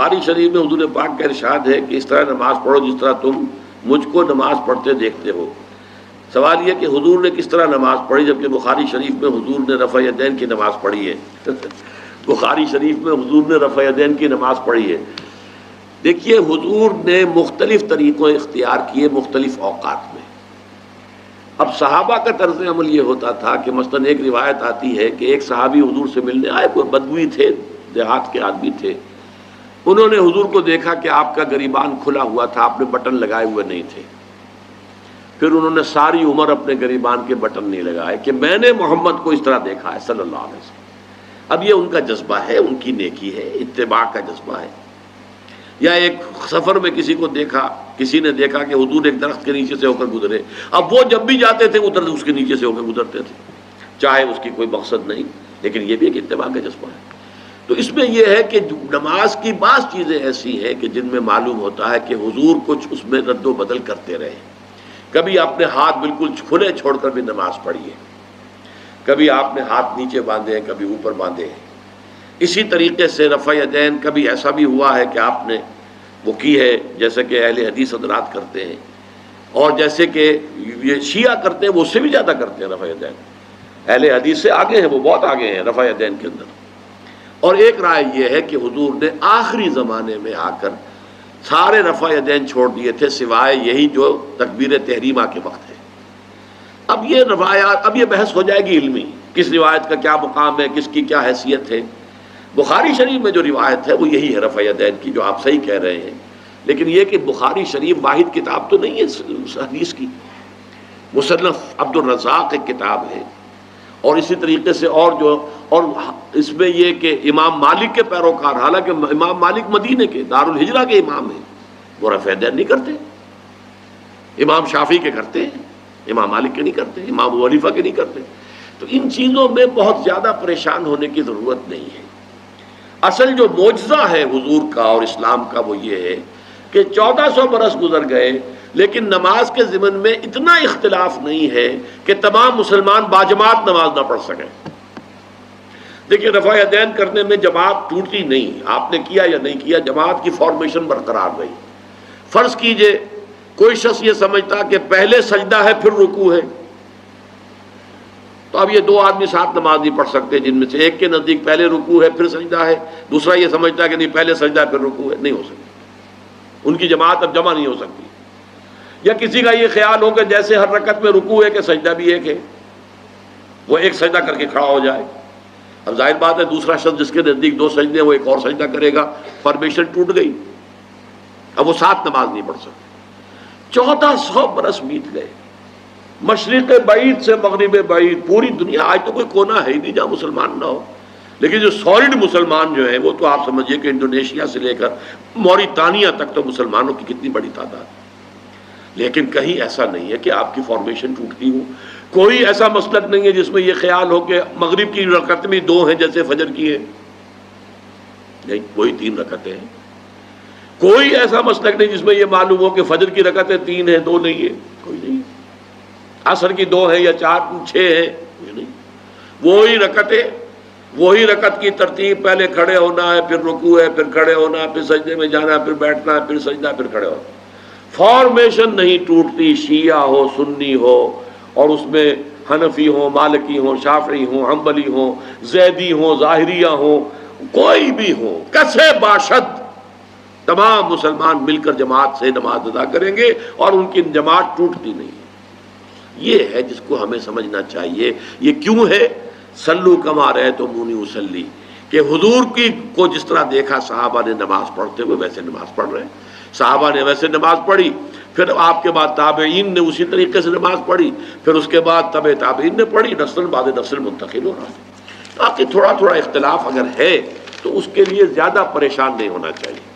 بخاری شریف میں حضور پاک کا ارشاد ہے کہ اس طرح نماز پڑھو جس طرح تم مجھ کو نماز پڑھتے دیکھتے ہو۔ سوال یہ کہ حضور نے کس طرح نماز پڑھی، جبکہ بخاری شریف میں حضور نے رفع یدین کی نماز پڑھی ہے۔ بخاری شریف میں حضور نے رفع یدین کی نماز پڑھی ہے۔ دیکھیے حضور نے مختلف طریقوں اختیار کیے مختلف اوقات میں۔ اب صحابہ کا طرز عمل یہ ہوتا تھا کہ مثلاً ایک روایت آتی ہے کہ ایک صحابی حضور سے ملنے آئے، کوئی بدوی تھے، دیہات کے آدمی تھے، انہوں نے حضور کو دیکھا کہ آپ کا گریبان کھلا ہوا تھا، آپ نے بٹن لگائے ہوئے نہیں تھے۔ پھر انہوں نے ساری عمر اپنے گریبان کے بٹن نہیں لگائے کہ میں نے محمد کو اس طرح دیکھا ہے صلی اللہ علیہ وسلم۔ اب یہ ان کا جذبہ ہے، ان کی نیکی ہے، اتباع کا جذبہ ہے۔ یا ایک سفر میں کسی نے دیکھا کہ حضور ایک درخت کے نیچے سے ہو کر گزرے، اب وہ جب بھی جاتے تھے ادھر اس کے نیچے سے ہو کر گزرتے تھے، چاہے اس کی کوئی مقصد نہیں، لیکن یہ بھی ایک اتباع کا جذبہ ہے۔ تو اس میں یہ ہے کہ نماز کی بعض چیزیں ایسی ہیں کہ جن میں معلوم ہوتا ہے کہ حضور کچھ اس میں رد و بدل کرتے رہے۔ کبھی آپ نے ہاتھ بالکل کھلے چھوڑ کر بھی نماز پڑھی ہے، کبھی آپ نے ہاتھ نیچے باندھے ہیں، کبھی اوپر باندھے ہیں۔ اسی طریقے سے رفع یدین کبھی ایسا بھی ہوا ہے کہ آپ نے وہ کی ہے جیسے کہ اہل حدیث حضرات کرتے ہیں، اور جیسے کہ یہ شیعہ کرتے ہیں وہ اس سے بھی زیادہ کرتے ہیں رفع یدین۔ اہل حدیث سے آگے ہیں، وہ بہت آگے ہیں رفع یدین کے اندر۔ اور ایک رائے یہ ہے کہ حضور نے آخری زمانے میں آ کر سارے رفع یدین چھوڑ دیے تھے سوائے یہی جو تکبیر تحریمہ کے وقت ہے۔ اب یہ روایات، اب یہ بحث ہو جائے گی علمی، کس روایت کا کیا مقام ہے، کس کی کیا حیثیت ہے۔ بخاری شریف میں جو روایت ہے وہ یہی ہے رفع یدین کی، جو آپ صحیح کہہ رہے ہیں، لیکن یہ کہ بخاری شریف واحد کتاب تو نہیں ہے حدیث کی، مصنف عبد الرزاق ایک کتاب ہے، اور اسی طریقے سے اور اس میں یہ کہ امام مالک کے پیروکار، حالانکہ امام مالک مدینے کے دارالہجرہ کے امام ہیں، وہ رفع یدین نہیں کرتے۔ امام شافعی کے کرتے ہیں، امام مالک کے نہیں کرتے، امام ابو حنیفہ کے نہیں کرتے۔ تو ان چیزوں میں بہت زیادہ پریشان ہونے کی ضرورت نہیں ہے۔ اصل جو معجزہ ہے حضور کا اور اسلام کا وہ یہ ہے کہ 1400 برس گزر گئے لیکن نماز کے ضمن میں اتنا اختلاف نہیں ہے کہ تمام مسلمان باجماعت نماز نہ پڑھ سکیں۔ دیکھیے رفع یدین کرنے میں جماعت ٹوٹی نہیں، آپ نے کیا یا نہیں کیا، جماعت کی فارمیشن برقرار رہی۔ فرض کیجئے کوئی شخص یہ سمجھتا کہ پہلے سجدہ ہے پھر رکوع ہے، تو اب یہ دو آدمی ساتھ نماز نہیں پڑھ سکتے، جن میں سے ایک کے نزدیک پہلے رکوع ہے پھر سجدہ ہے، دوسرا یہ سمجھتا ہے کہ نہیں پہلے سجدہ ہے پھر رکوع ہے، نہیں ہو سکتی، ان کی جماعت اب جمع نہیں ہو سکتی۔ یا کسی کا یہ خیال ہو کہ جیسے ہر رکعت میں رکوع ہے کہ سجدہ بھی ایک ہے، وہ ایک سجدہ کر کے کھڑا ہو جائے۔ اب ظاہر بات ہے دوسرا شخص جس کے نزدیک دو سجدے ہیں وہ ایک اور سجدہ کرے گا، فارمیشن ٹوٹ گئی، اب وہ ساتھ نماز نہیں پڑھ سکتے۔ 1400 برس بیت گئے، مشرق بعید سے مغرب بعید، پوری دنیا، آج تو کوئی کونا ہے ہی نہیں جہاں مسلمان نہ ہو، لیکن جو سالڈ مسلمان جو ہیں وہ تو آپ سمجھیے کہ انڈونیشیا سے لے کر موریتانیہ تک تو مسلمانوں کی کتنی بڑی تعداد۔ لیکن کہیں ایسا نہیں ہے کہ آپ کی فارمیشن ٹوٹتی ہو، کوئی ایسا مسلک نہیں ہے جس میں یہ خیال ہو کہ مغرب کی رکعت میں 2 ہیں جیسے فجر کی ہے، نہیں، وہی 3 رکعتیں ہیں۔ کوئی ایسا مسلک نہیں جس میں یہ معلوم ہو کہ فجر کی رکعتیں 3 ہیں 2 نہیں ہے، کوئی نہیں۔ عصر کی 2 ہیں یا 4 6 ہیں، یہ نہیں، وہی رکعتیں، وہی رکعت کی ترتیب، پہلے کھڑے ہونا ہے پھر رکوع ہے پھر کھڑے ہونا ہے پھر سجدے میں جانا ہے پھر بیٹھنا ہے پھر سجدہ پھر کھڑے ہونا۔ فارمیشن نہیں ٹوٹتی، شیعہ ہو سنی ہو، اور اس میں حنفی ہوں مالکی ہوں شافعی ہوں حنبلی ہوں زیدی ہوں ظاہریہ ہوں، کوئی بھی ہو، کسے باشد، تمام مسلمان مل کر جماعت سے نماز ادا کریں گے اور ان کی جماعت ٹوٹتی نہیں۔ یہ ہے جس کو ہمیں سمجھنا چاہیے۔ یہ کیوں ہے؟ صلو کما رأیتمونی اصلی، کہ حضور کو جس طرح دیکھا صحابہ نے نماز پڑھتے ہوئے ویسے نماز پڑھ رہے ہیں، صحابہ نے ویسے نماز پڑھی، پھر آپ کے بعد تابعین نے اسی طریقے سے نماز پڑھی، پھر اس کے بعد تبع تابعین نے پڑھی، نسل بعد نسل منتقل ہو رہا ہے۔ باقی تھوڑا تھوڑا اختلاف اگر ہے تو اس کے لیے زیادہ پریشان نہیں ہونا چاہیے۔